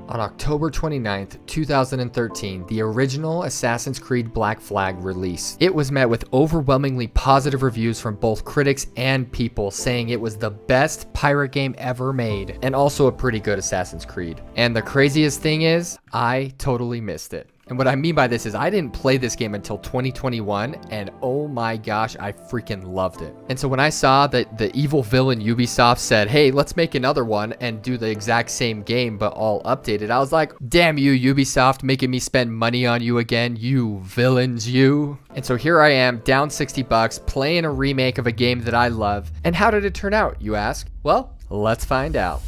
On October 29th, 2013, the original Assassin's Creed Black Flag released. It was met with overwhelmingly positive reviews from both critics and people, saying it was the best pirate game ever made, and also a pretty good Assassin's Creed. And the craziest thing is, I totally missed it. And what I mean by this is I didn't play this game until 2021, and oh my gosh, I freaking loved it. And so when I saw that the evil villain Ubisoft said, hey, let's make another one and do the exact same game but all updated, I was like, damn you, Ubisoft, making me spend money on you again, you villains, you. And so here I am, down 60 bucks, playing a remake of a game that I love. And how did it turn out, you ask? Well, let's find out.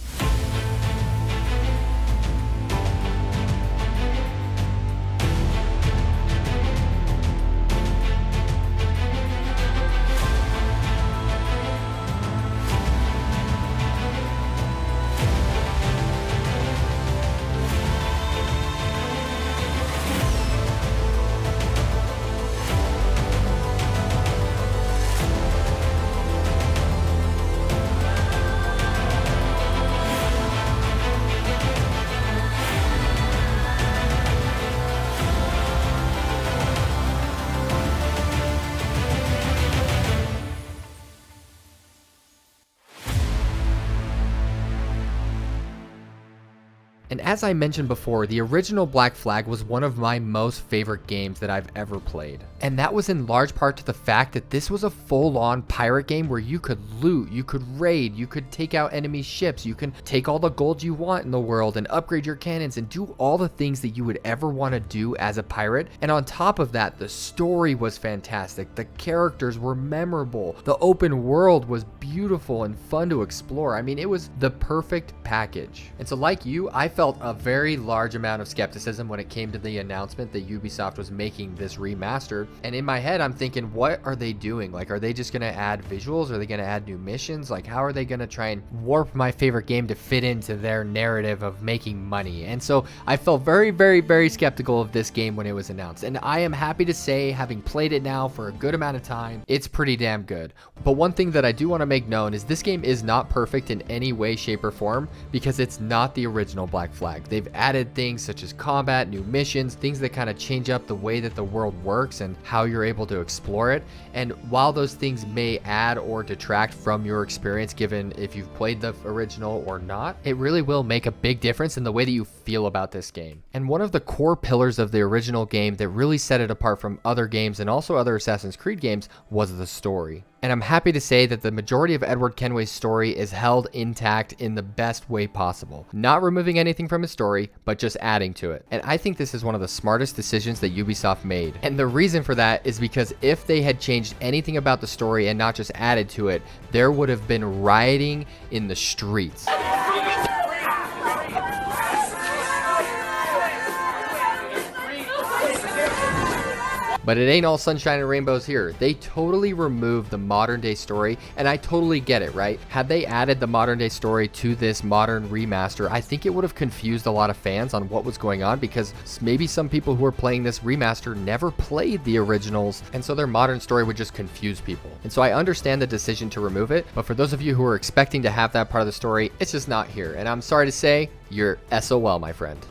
And as I mentioned before, the original Black Flag was one of my most favorite games that I've ever played. And that was in large part to the fact that this was a full-on pirate game where you could loot, you could raid, you could take out enemy ships, you can take all the gold you want in the world and upgrade your cannons and do all the things that you would ever want to do as a pirate. And on top of that, the story was fantastic, the characters were memorable, the open world was beautiful and fun to explore. I mean, it was the perfect package. And so like you, I felt a very large amount of skepticism when it came to the announcement that Ubisoft was making this remastered. And in my head, I'm thinking, what are they doing? Like, are they just going to add visuals? Are they going to add new missions? Like, how are they going to try and warp my favorite game to fit into their narrative of making money? And so I felt very, very, very skeptical of this game when it was announced. And I am happy to say, having played it now for a good amount of time, it's pretty damn good. But one thing that I do want to make known is this game is not perfect in any way, shape, or form, because it's not the original Black Flag. They've added things such as combat, new missions, things that kind of change up the way that the world works and how you're able to explore it. And while those things may add or detract from your experience, given if you've played the original or not, it really will make a big difference in the way that you feel about this game. And one of the core pillars of the original game that really set it apart from other games and also other Assassin's Creed games was the story. And I'm happy to say that the majority of Edward Kenway's story is held intact in the best way possible. Not removing anything from his story, but just adding to it. And I think this is one of the smartest decisions that Ubisoft made. And the reason for that is because if they had changed anything about the story and not just added to it, there would have been rioting in the streets. But it ain't all sunshine and rainbows here. They totally removed the modern day story, and I totally get it, right? Had they added the modern day story to this modern remaster, I think it would have confused a lot of fans on what was going on, because maybe some people who are playing this remaster never played the originals, and so their modern story would just confuse people. And so I understand the decision to remove it, but for those of you who are expecting to have that part of the story, it's just not here. And I'm sorry to say, you're SOL, my friend.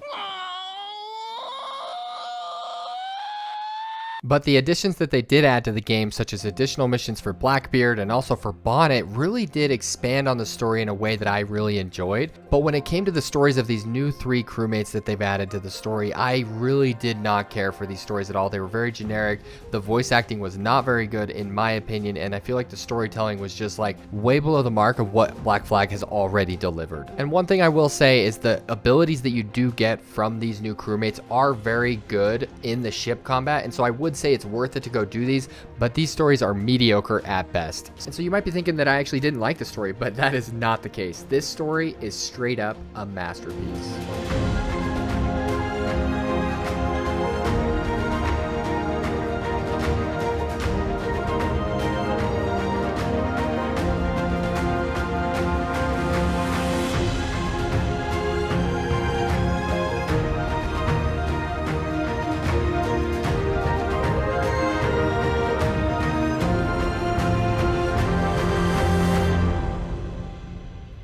But the additions that they did add to the game, such as additional missions for Blackbeard and also for Bonnet, really did expand on the story in a way that I really enjoyed. But when it came to the stories of these new 3 crewmates that they've added to the story, I really did not care for these stories at all. They were very generic. The voice acting was not very good in my opinion, and I feel like the storytelling was just like way below the mark of what Black Flag has already delivered. And one thing I will say is the abilities that you do get from these new crewmates are very good in the ship combat, and so I would say it's worth it to go do these, but these stories are mediocre at best. And so you might be thinking that I actually didn't like the story, but that is not the case. This story is straight up a masterpiece.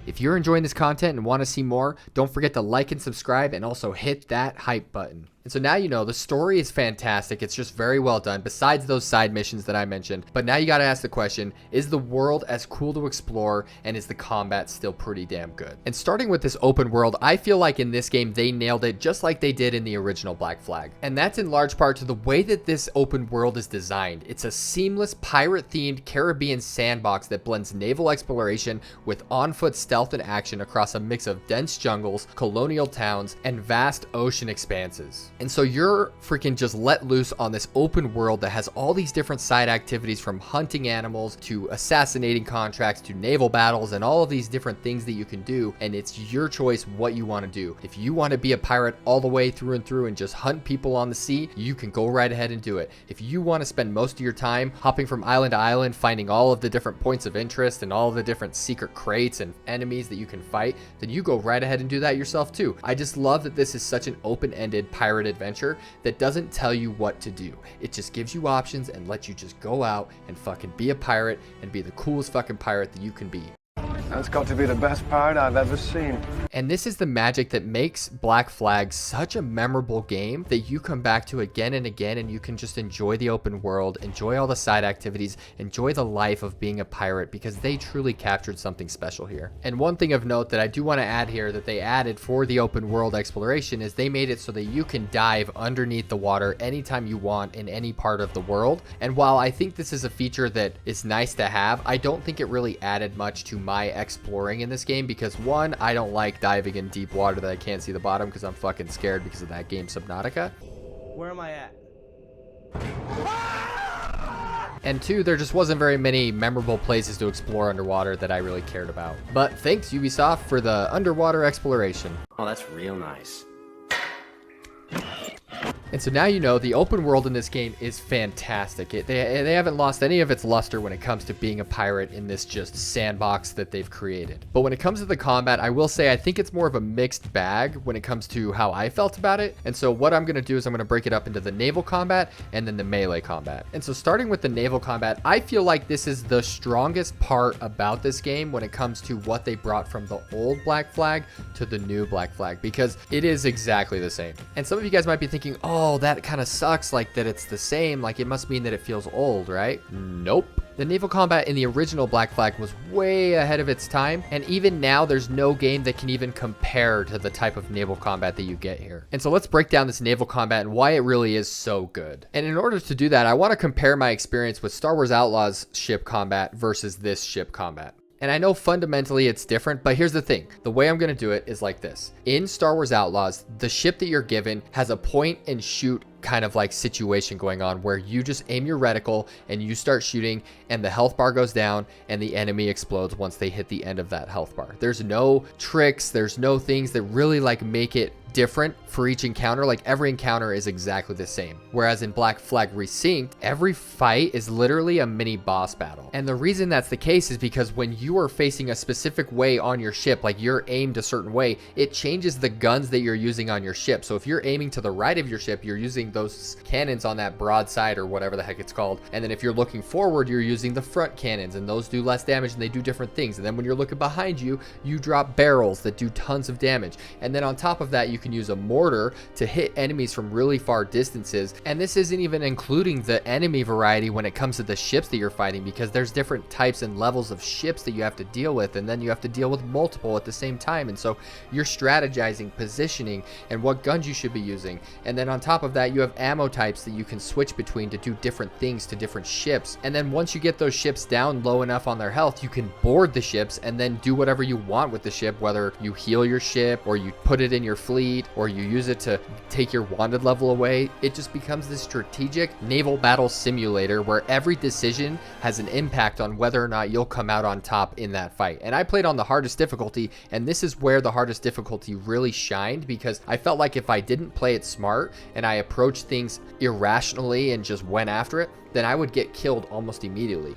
If you're enjoying this content and want to see more, don't forget to like and subscribe, and also hit that hype button. And so now you know the story is fantastic. It's just very well done, besides those side missions that I mentioned. But now you got to ask the question, is the world as cool to explore, and is the combat still pretty damn good? And starting with this open world, I feel like in this game they nailed it just like they did in the original Black Flag. And that's in large part to the way that this open world is designed. It's a seamless pirate-themed Caribbean sandbox that blends naval exploration with on-foot stealth and action across a mix of dense jungles, colonial towns, and vast ocean expanses. And so you're freaking just let loose on this open world that has all these different side activities, from hunting animals to assassinating contracts to naval battles and all of these different things that you can do. And it's your choice what you want to do. If you want to be a pirate all the way through and through and just hunt people on the sea, you can go right ahead and do it. If you want to spend most of your time hopping from island to island, finding all of the different points of interest and all of the different secret crates and enemies that you can fight, then you go right ahead and do that yourself too. I just love that this is such an open-ended pirate adventure that doesn't tell you what to do. It just gives you options and lets you just go out and fucking be a pirate and be the coolest fucking pirate that you can be. That's got to be the best pirate I've ever seen. And this is the magic that makes Black Flag such a memorable game that you come back to again and again, and you can just enjoy the open world, enjoy all the side activities, enjoy the life of being a pirate, because they truly captured something special here. And one thing of note that I do want to add here that they added for the open world exploration is they made it so that you can dive underneath the water anytime you want in any part of the world. And while I think this is a feature that is nice to have, I don't think it really added much to my exploring in this game, because one, I don't like diving in deep water that I can't see the bottom because I'm fucking scared because of that game Subnautica. Where am I at? And two, there just wasn't very many memorable places to explore underwater that I really cared about. But thanks Ubisoft for the underwater exploration. Oh, that's real nice. And so now you know the open world in this game is fantastic. They haven't lost any of its luster when it comes to being a pirate in this just sandbox that they've created. But when it comes to the combat, I will say I think it's more of a mixed bag when it comes to how I felt about it. And so what I'm going to do is I'm going to break it up into the naval combat and then the melee combat. And so starting with the naval combat, I feel like this is the strongest part about this game when it comes to what they brought from the old Black Flag to the new Black Flag, because it is exactly the same. And some of you guys might be thinking, oh, that kind of sucks, like that it's the same, like it must mean that it feels old, right? Nope. The naval combat in the original Black Flag was way ahead of its time, and even now there's no game that can even compare to the type of naval combat that you get here. And so let's break down this naval combat and why it really is so good. And in order to do that, I want to compare my experience with Star Wars Outlaws ship combat versus this ship combat. And I know fundamentally it's different, but here's the thing. The way I'm going to do it is like this. In Star Wars Outlaws, the ship that you're given has a point and shoot kind of like situation going on where you just aim your reticle and you start shooting and the health bar goes down and the enemy explodes once they hit the end of that health bar. There's no tricks, there's no things that really like make it different for each encounter. Like every encounter is exactly the same. Whereas in Black Flag Resynced, every fight is literally a mini boss battle. And the reason that's the case is because when you are facing a specific way on your ship, like you're aimed a certain way, it changes the guns that you're using on your ship. So if you're aiming to the right of your ship, you're using those cannons on that broadside or whatever the heck it's called. And then if you're looking forward, you're using the front cannons, and those do less damage and they do different things. And then when you're looking behind you, you drop barrels that do tons of damage. And then on top of that, you can use a mortar to hit enemies from really far distances. And this isn't even including the enemy variety when it comes to the ships that you're fighting, because there's different types and levels of ships that you have to deal with, and then you have to deal with multiple at the same time. And so you're strategizing, positioning, and what guns you should be using. And then on top of that, you have ammo types that you can switch between to do different things to different ships. And then once you get those ships down low enough on their health, you can board the ships and then do whatever you want with the ship, whether you heal your ship or you put it in your fleet or you use it to take your wanted level away. It just becomes this strategic naval battle simulator where every decision has an impact on whether or not you'll come out on top in that fight. And I played on the hardest difficulty, and this is where the hardest difficulty really shined, because I felt like if I didn't play it smart and I approached things irrationally and just went after it, then I would get killed almost immediately.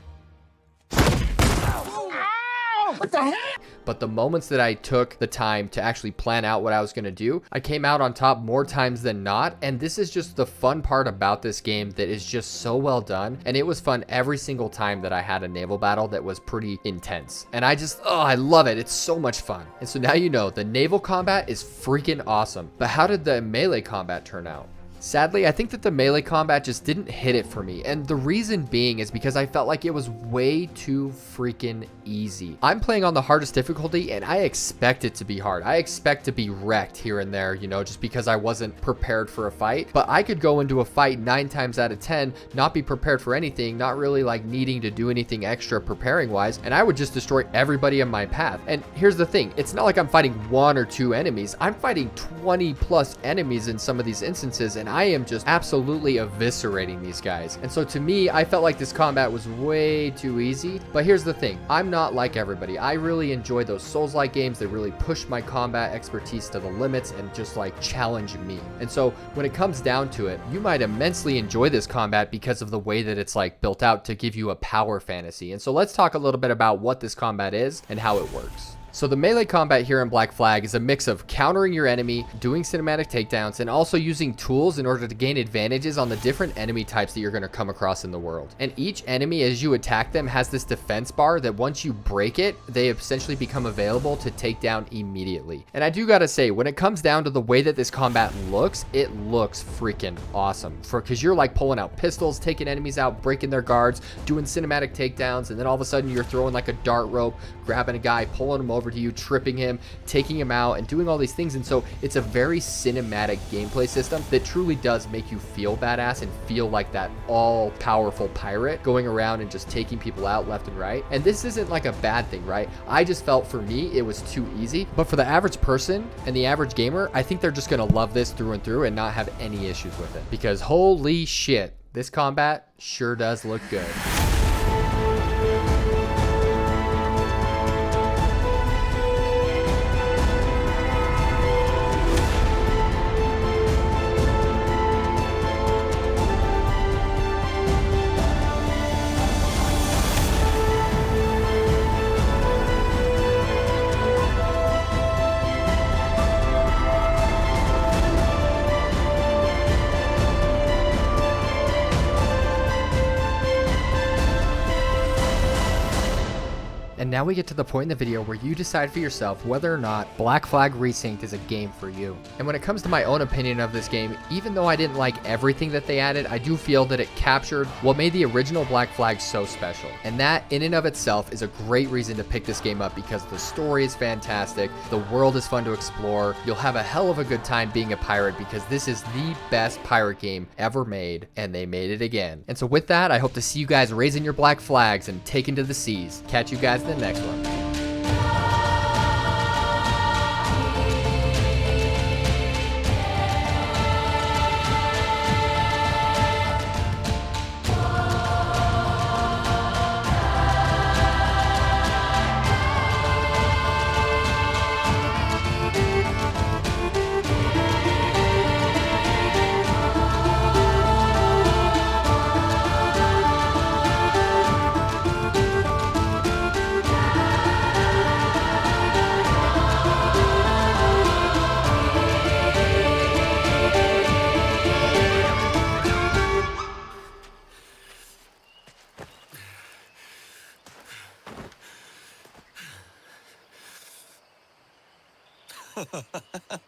What the heck? but the moments that I took the time to actually plan out what I was going to do, I came out on top more times than not. And this is just the fun part about this game that is just so well done. And it was fun every single time that I had a naval battle that was pretty intense. And I just, oh, I love it. It's so much fun. And so now you know the naval combat is freaking awesome. But how did the melee combat turn out? Sadly, I think that the melee combat just didn't hit it for me, and the reason being is because I felt like it was way too freaking easy. I'm playing on the hardest difficulty, and I expect it to be hard. I expect to be wrecked here and there, you know, just because I wasn't prepared for a fight. But I could go into a fight 9 times out of 10, not be prepared for anything, not really like needing to do anything extra preparing wise, and I would just destroy everybody in my path. And here's the thing, it's not like I'm fighting 1 or 2 enemies. I'm fighting 20 plus enemies in some of these instances, and I am just absolutely eviscerating these guys. And so to me, I felt like this combat was way too easy. But here's the thing, I'm not like everybody. I really enjoy those Souls-like games that really push my combat expertise to the limits and just like challenge me. And so when it comes down to it, you might immensely enjoy this combat because of the way that it's like built out to give you a power fantasy. And so let's talk a little bit about what this combat is and how it works. So the melee combat here in Black Flag is a mix of countering your enemy, doing cinematic takedowns, and also using tools in order to gain advantages on the different enemy types that you're going to come across in the world. And each enemy, as you attack them, has this defense bar that once you break it, they essentially become available to take down immediately. And I do gotta say, when it comes down to the way that this combat looks, it looks freaking awesome. Because you're like pulling out pistols, taking enemies out, breaking their guards, doing cinematic takedowns, and then all of a sudden you're throwing like a dart rope, grabbing a guy, pulling him over to you, tripping him, taking him out, and doing all these things. And so it's a very cinematic gameplay system that truly does make you feel badass and feel like that all-powerful pirate going around and just taking people out left and right. And this isn't like a bad thing, right? I just felt for me it was too easy, but for the average person and the average gamer, I think they're just gonna love this through and through and not have any issues with it, because holy shit, this combat sure does look good. And now we get to the point in the video where you decide for yourself whether or not Black Flag Resynced is a game for you. And when it comes to my own opinion of this game, even though I didn't like everything that they added, I do feel that it captured what made the original Black Flag so special. And that in and of itself is a great reason to pick this game up, because the story is fantastic, the world is fun to explore, you'll have a hell of a good time being a pirate, because this is the best pirate game ever made, and they made it again. And so with that, I hope to see you guys raising your black flags and taking to the seas. Catch you guys in the next one. Ha ha ha ha.